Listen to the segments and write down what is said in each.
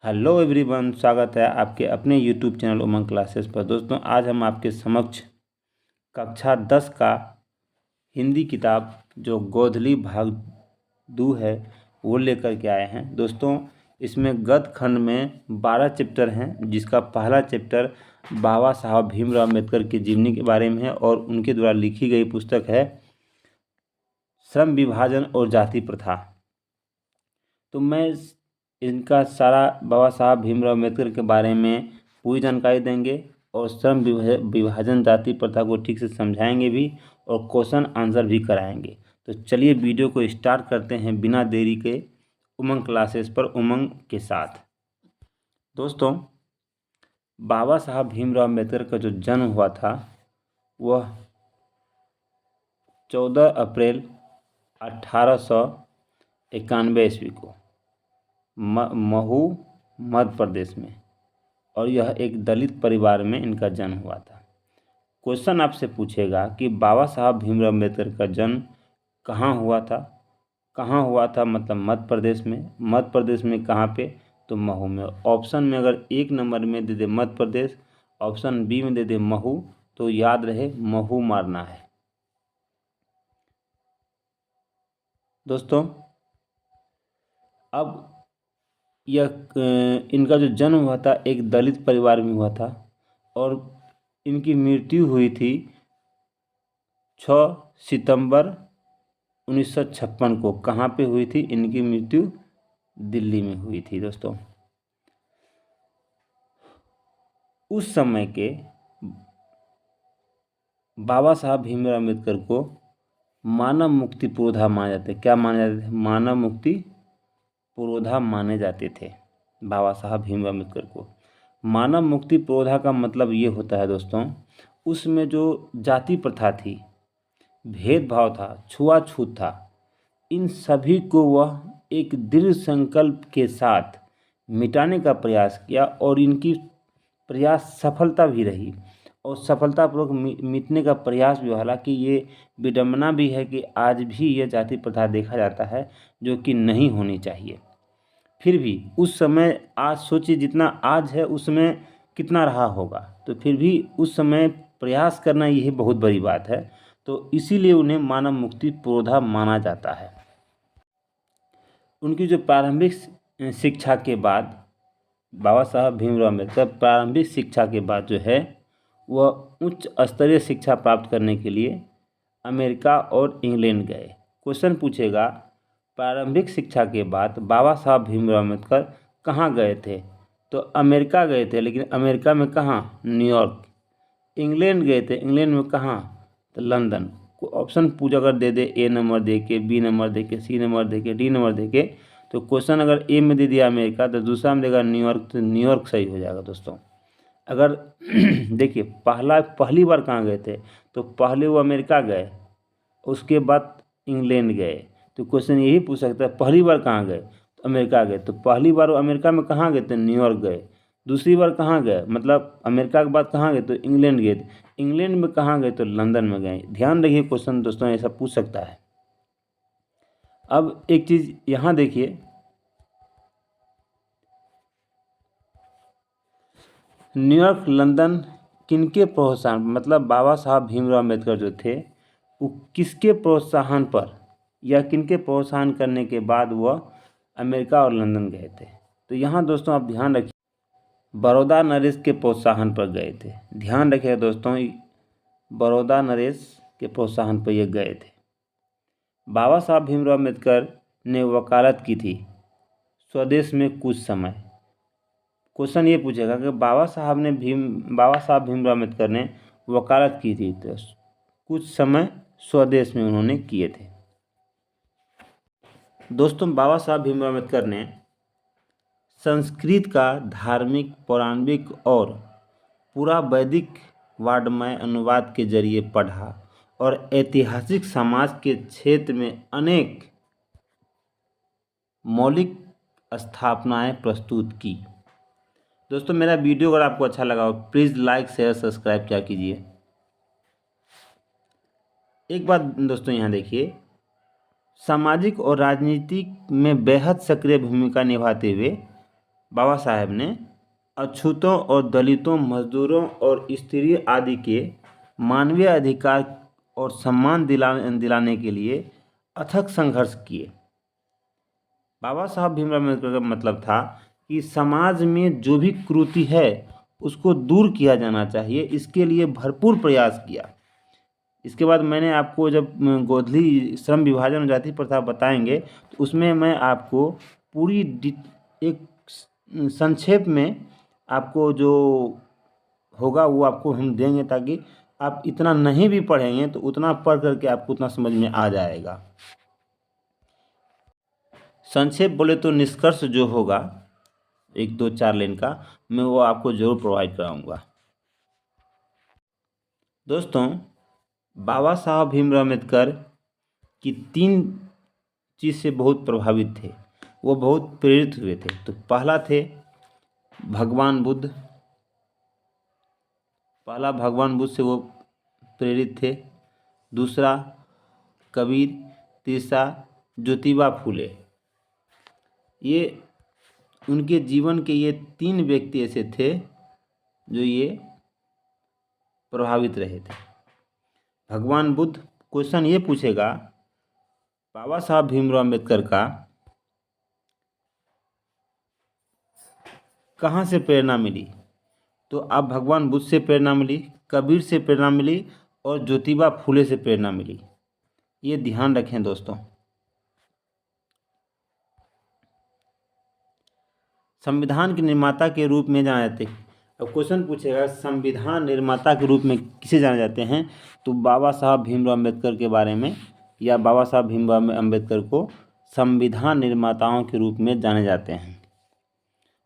Hello everyone, स्वागत है आपके अपने यूट्यूब चैनल उमंग क्लासेस पर। दोस्तों, आज हम आपके समक्ष कक्षा 10 का हिंदी किताब जो गोधली भाग 2 है वो लेकर के आए हैं। दोस्तों, इसमें गद्य खंड में 12 चैप्टर हैं, जिसका पहला चैप्टर बाबा साहब भीमराव अम्बेडकर की जीवनी के बारे में है और उनके द्वारा लिखी गई पुस्तक है श्रम विभाजन और जाति प्रथा। तो मैं इनका सारा बाबा साहब भीमराव अम्बेडकर के बारे में पूरी जानकारी देंगे और श्रम विभाजन जाति प्रथा को ठीक से समझाएंगे भी और क्वेश्चन आंसर भी कराएंगे। तो चलिए वीडियो को स्टार्ट करते हैं बिना देरी के उमंग क्लासेस पर उमंग के साथ। दोस्तों, बाबा साहब भीमराव अम्बेडकर का जो जन्म हुआ था वह 14 अप्रैल 1891 ईस्वी को महू मध्य प्रदेश में, और यह एक दलित परिवार में इनका जन्म हुआ था। क्वेश्चन आपसे पूछेगा कि बाबा साहब भीमराव अम्बेडकर का जन्म कहाँ हुआ था। कहाँ हुआ था मतलब मध्य प्रदेश में। मध्य प्रदेश में कहाँ पे? तो महू में। ऑप्शन में अगर एक नंबर में दे दे मध्य प्रदेश, ऑप्शन बी में दे दे महू, तो याद रहे महू मारना है। दोस्तों, अब यह इनका जो जन्म हुआ था एक दलित परिवार में हुआ था और इनकी मृत्यु हुई थी 6 सितंबर 1956 को। कहाँ पे हुई थी इनकी मृत्यु? दिल्ली में हुई थी। दोस्तों, उस समय के बाबा साहब भीमराव अम्बेडकर को मानव मुक्ति पुरोधा माने जाते। क्या माने जाते थे? मानव मुक्ति पुरोधा माने जाते थे बाबा साहब भीमराव अम्बेडकर को। मानव मुक्ति पुरोधा का मतलब ये होता है दोस्तों, उसमें जो जाति प्रथा थी, भेदभाव था, छुआछूत था, इन सभी को वह एक दृढ़ संकल्प के साथ मिटाने का प्रयास किया और इनकी प्रयास सफलता भी रही और सफलतापूर्वक मिटने का प्रयास भी। हालांकि ये विडंबना भी है कि आज भी यह जाति प्रथा देखा जाता है, जो कि नहीं होनी चाहिए। फिर भी उस समय, आज सोचिए जितना आज है उसमें कितना रहा होगा, तो फिर भी उस समय प्रयास करना यही बहुत बड़ी बात है। तो इसीलिए उन्हें मानव मुक्ति पुरोधा माना जाता है। उनकी जो प्रारंभिक शिक्षा के बाद, बाबा साहब भीमराव अम्बेडकर प्रारंभिक शिक्षा के बाद जो है वह उच्च स्तरीय शिक्षा प्राप्त करने के लिए अमेरिका और इंग्लैंड गए। क्वेश्चन पूछेगा, प्रारंभिक शिक्षा के बाद बाबा साहब भीमराव अम्बेडकर कहाँ गए थे? तो अमेरिका गए थे, लेकिन अमेरिका में कहाँ? न्यूयॉर्क। इंग्लैंड गए थे, इंग्लैंड में कहाँ? तो लंदन। ऑप्शन पूछ अगर दे दे, ए नंबर दे के, बी नंबर दे के, सी नंबर दे के, डी नंबर दे के, तो क्वेश्चन अगर ए में दे दिया अमेरिका तो दूसरा में देगा न्यूयॉर्क, तो न्यूयॉर्क सही हो जाएगा। दोस्तों, अगर देखिए पहली बार कहाँ गए थे, तो पहले वो अमेरिका गए, उसके बाद इंग्लैंड गए। तो क्वेश्चन यही पूछ सकता है पहली बार कहाँ गए, तो अमेरिका गए। तो पहली बार वो अमेरिका में कहाँ गए थे? न्यूयॉर्क गए। दूसरी बार कहाँ गए, मतलब अमेरिका के बाद कहाँ गए? तो इंग्लैंड गए थे। इंग्लैंड में कहाँ गए? तो लंदन में गए। ध्यान रखिए, क्वेश्चन दोस्तों ऐसा पूछ सकता है। अब एक चीज़ यहाँ देखिए, न्यूयॉर्क, लंदन किनके प्रोत्साहन, मतलब बाबा साहब भीमराव अम्बेडकर जो थे वो किसके प्रोत्साहन पर या किनके प्रोत्साहन करने के बाद वह अमेरिका और लंदन गए थे? तो यहाँ दोस्तों आप ध्यान रखिए, बड़ौदा नरेश के प्रोत्साहन पर गए थे। ध्यान रखिएगा दोस्तों, बड़ौदा नरेश के प्रोत्साहन पर ये गए थे। बाबा साहब भीमराव अम्बेडकर ने वकालत की थी स्वदेश में कुछ समय। क्वेश्चन ये पूछेगा कि बाबा साहब भीमराव अम्बेडकर ने वकालत की थी, तो कुछ समय स्वदेश में उन्होंने किए थे। दोस्तों, बाबा साहब भीमराव अम्बेडकर ने संस्कृत का धार्मिक, पौराणिक और पूरा वैदिक वाङ्मय अनुवाद के जरिए पढ़ा और ऐतिहासिक समाज के क्षेत्र में अनेक मौलिक स्थापनाएं प्रस्तुत की। दोस्तों, मेरा वीडियो अगर आपको अच्छा लगा हो प्लीज़ लाइक, शेयर, सब्सक्राइब क्या कीजिए। एक बात दोस्तों यहाँ देखिए, सामाजिक और राजनीतिक में बेहद सक्रिय भूमिका निभाते हुए बाबा साहेब ने अछूतों और दलितों, मजदूरों और स्त्री आदि के मानवीय अधिकार और सम्मान दिलाने के लिए अथक संघर्ष किए। बाबा साहब भीमराव अम्बेडकर का मतलब था कि समाज में जो भी कुरीति है उसको दूर किया जाना चाहिए, इसके लिए भरपूर प्रयास किया। इसके बाद मैंने आपको जब गोधली श्रम विभाजन और जाति प्रथा बताएंगे तो उसमें मैं आपको पूरी एक संक्षेप में आपको जो होगा वो आपको हम देंगे, ताकि आप इतना नहीं भी पढ़ेंगे तो उतना पढ़ करके आपको उतना समझ में आ जाएगा। संक्षेप बोले तो निष्कर्ष जो होगा 1-2-4 लाइन का, मैं वो आपको जरूर प्रोवाइड कराऊंगा। दोस्तों, बाबा साहब भीमराव अम्बेडकर की 3 चीज़ से बहुत प्रभावित थे, वो बहुत प्रेरित हुए थे। तो पहला भगवान बुद्ध से वो प्रेरित थे। दूसरा कबीर, तीसरा ज्योतिबा फूले। ये उनके जीवन के ये 3 व्यक्ति ऐसे थे जो ये प्रभावित रहे थे। भगवान बुद्ध, क्वेश्चन ये पूछेगा बाबा साहब भीमराव अम्बेडकर का कहाँ से प्रेरणा मिली? तो आप भगवान बुद्ध से प्रेरणा मिली, कबीर से प्रेरणा मिली और ज्योतिबा फूले से प्रेरणा मिली। ये ध्यान रखें दोस्तों। संविधान के निर्माता के रूप में जाने जाते, अब क्वेश्चन पूछेगा संविधान निर्माता के रूप में किसे जाने जाते हैं, तो बाबा साहब भीमराव अम्बेडकर के बारे में, या बाबा साहब भीमराव अम्बेडकर को संविधान निर्माताओं के रूप में जाने जाते हैं।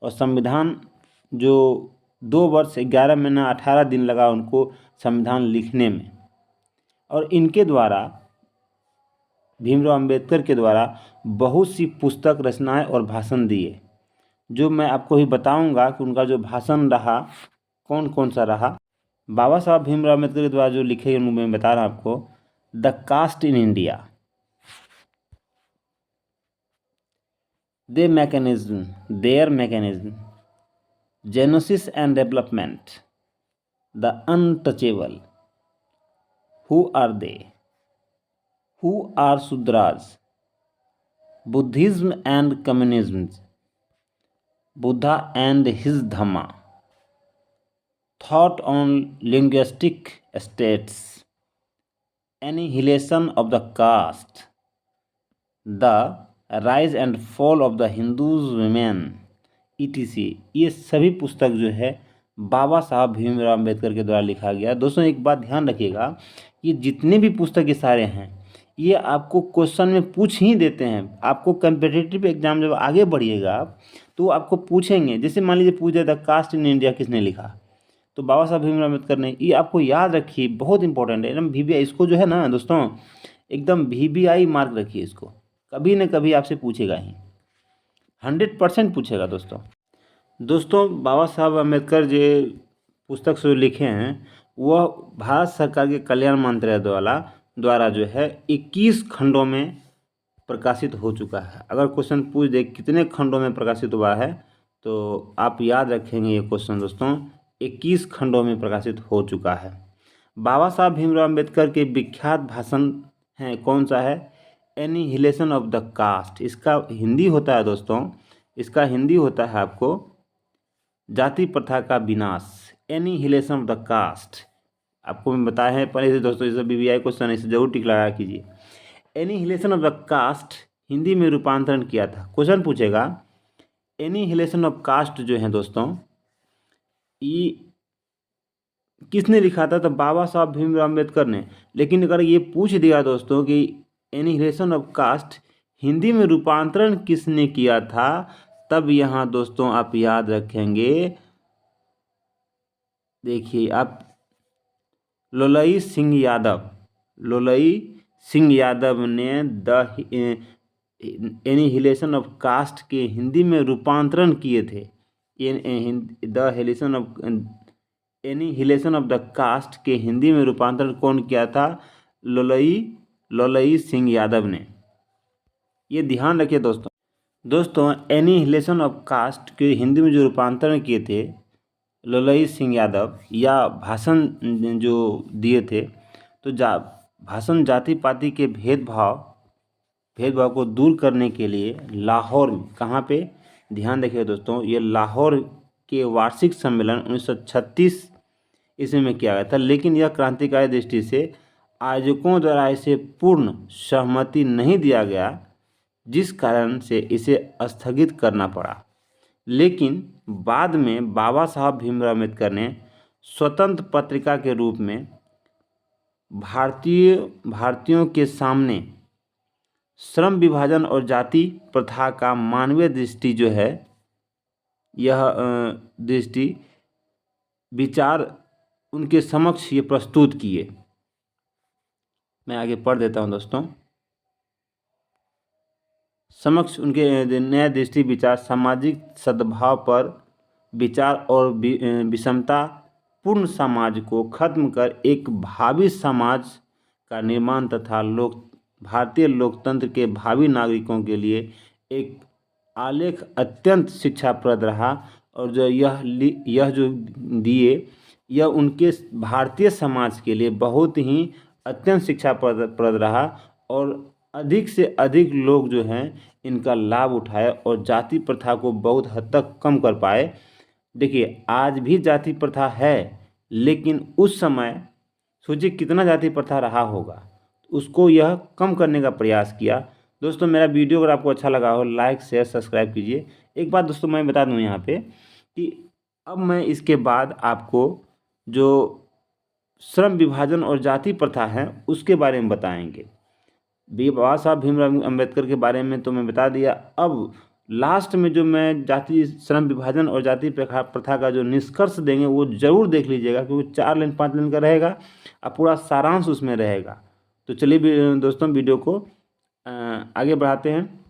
और संविधान जो 2 वर्ष 11 महीना 18 दिन लगा उनको संविधान लिखने में, और इनके द्वारा, भीमराव अम्बेडकर के द्वारा बहुत सी पुस्तक, रचनाएं और भाषण दिए, जो मैं आपको ही बताऊंगा कि उनका जो भाषण रहा कौन कौन सा रहा। बाबा साहब भीमराव अम्बेडकर के द्वारा जो लिखे गए मैं बता रहा हूँ आपको। The caste in India, their mechanism, genesis and development, the untouchable, who are they, who are Shudras, Buddhism and communism, Buddha and his Dhamma, thought on linguistic states, annihilation of the caste, the rise and fall of the Hindus women, etc. ये सभी पुस्तक जो है बाबा साहब भीमराव अम्बेडकर के द्वारा लिखा गया। दोस्तों एक बात ध्यान रखिएगा, ये जितने भी पुस्तक ये सारे हैं ये आपको क्वेश्चन में पूछ ही देते हैं। आपको कम्पिटिटिव एग्जाम जब आगे बढ़िएगा आप तो आपको पूछेंगे, जैसे मान लीजिए पूछ द कास्ट इन इंडिया किसने लिखा, तो बाबा साहब भीमराव अम्बेडकर ने। ये आपको याद रखिए, बहुत इंपॉर्टेंट है एकदम। VBI इसको जो है ना दोस्तों, एकदम VBI मार्क रखिए इसको, कभी न कभी आपसे पूछेगा ही, 100% पूछेगा दोस्तों। बाबा साहब अम्बेडकर जो पुस्तक से लिखे हैं वह भारत सरकार के कल्याण मंत्रालय द्वारा जो है 21 खंडों में प्रकाशित हो चुका है। अगर क्वेश्चन पूछ दे कितने खंडों में प्रकाशित हुआ है तो आप याद रखेंगे ये क्वेश्चन दोस्तों, 21 खंडों में प्रकाशित हो चुका है। बाबा साहब भीमराव अम्बेडकर के विख्यात भाषण हैं, कौन सा है? Annihilation of the caste. इसका हिंदी होता है दोस्तों, इसका हिंदी होता है आपको जाति प्रथा का विनाश, एनिहिलेशन ऑफ द कास्ट। आपको मैं बताया है पहले से दोस्तों, इसे VBI क्वेश्चन इसे जरूर टिक लगा कीजिए। Annihilation of the caste Hindi में रूपांतरण किया था। क्वेश्चन पूछेगा एनिहिलेशन ऑफ कास्ट जो है दोस्तों, ये किसने लिखा था? तो बाबा साहब भीमराव अम्बेडकर ने। लेकिन अगर ये पूछ दिया दोस्तों कि एनिहिलेशन ऑफ कास्ट हिंदी में रूपांतरण किसने किया था, तब यहाँ दोस्तों आप याद रखेंगे, देखिए आप, लोलई सिंह यादव ने द एनिहिलेशन ऑफ कास्ट के हिंदी में रूपांतरण किए थे। The annihilation of the caste के हिंदी में रूपांतरण कौन किया था? लोलई सिंह यादव ने। ये ध्यान रखिए दोस्तों। दोस्तों एनिहिलेशन ऑफ कास्ट के हिंदी में जो रूपांतरण किए थे ललोई सिंह यादव या भाषण जो दिए थे, तो भाषण जाति पाति के भेदभाव को दूर करने के लिए लाहौर में, कहाँ पे, ध्यान रखिए दोस्तों, ये लाहौर के वार्षिक सम्मेलन 1936 ईस्वी में किया गया था। लेकिन यह क्रांतिकारी दृष्टि से आयोजकों द्वारा इसे पूर्ण सहमति नहीं दिया गया, जिस कारण से इसे स्थगित करना पड़ा। लेकिन बाद में बाबा साहब भीमराव अम्बेडकर ने स्वतंत्र पत्रिका के रूप में भारतीयों के सामने श्रम विभाजन और जाति प्रथा का मानवीय दृष्टि जो है, यह दृष्टि विचार उनके समक्ष ये प्रस्तुत किए। मैं आगे पढ़ देता हूँ दोस्तों। समक्ष उनके नए दृष्टि विचार सामाजिक सद्भाव पर विचार और विषमता पूर्ण समाज को खत्म कर एक भावी समाज का निर्माण तथा भारतीय लोकतंत्र के भावी नागरिकों के लिए एक आलेख अत्यंत शिक्षाप्रद रहा। और जो यह जो दिए, यह उनके भारतीय समाज के लिए बहुत ही अत्यंत शिक्षाप्रद रहा और अधिक से अधिक लोग जो हैं इनका लाभ उठाए और जाति प्रथा को बहुत हद तक कम कर पाए। देखिए आज भी जाति प्रथा है, लेकिन उस समय सोचिए कितना जाति प्रथा रहा होगा, उसको यह कम करने का प्रयास किया। दोस्तों मेरा वीडियो अगर आपको अच्छा लगा हो, लाइक शेयर सब्सक्राइब कीजिए। एक बात दोस्तों मैं बता दूं यहाँ पे कि अब मैं इसके बाद आपको जो श्रम विभाजन और जाति प्रथा है उसके बारे में बताएंगे। बाबा साहब भीमराव अम्बेडकर के बारे में तो मैं बता दिया। अब लास्ट में जो मैं जाति श्रम विभाजन और जाति प्रथा का जो निष्कर्ष देंगे वो ज़रूर देख लीजिएगा, क्योंकि 4 लाइन 5 लाइन का रहेगा और पूरा सारांश उसमें रहेगा। तो चलिए दोस्तों वीडियो को आगे बढ़ाते हैं।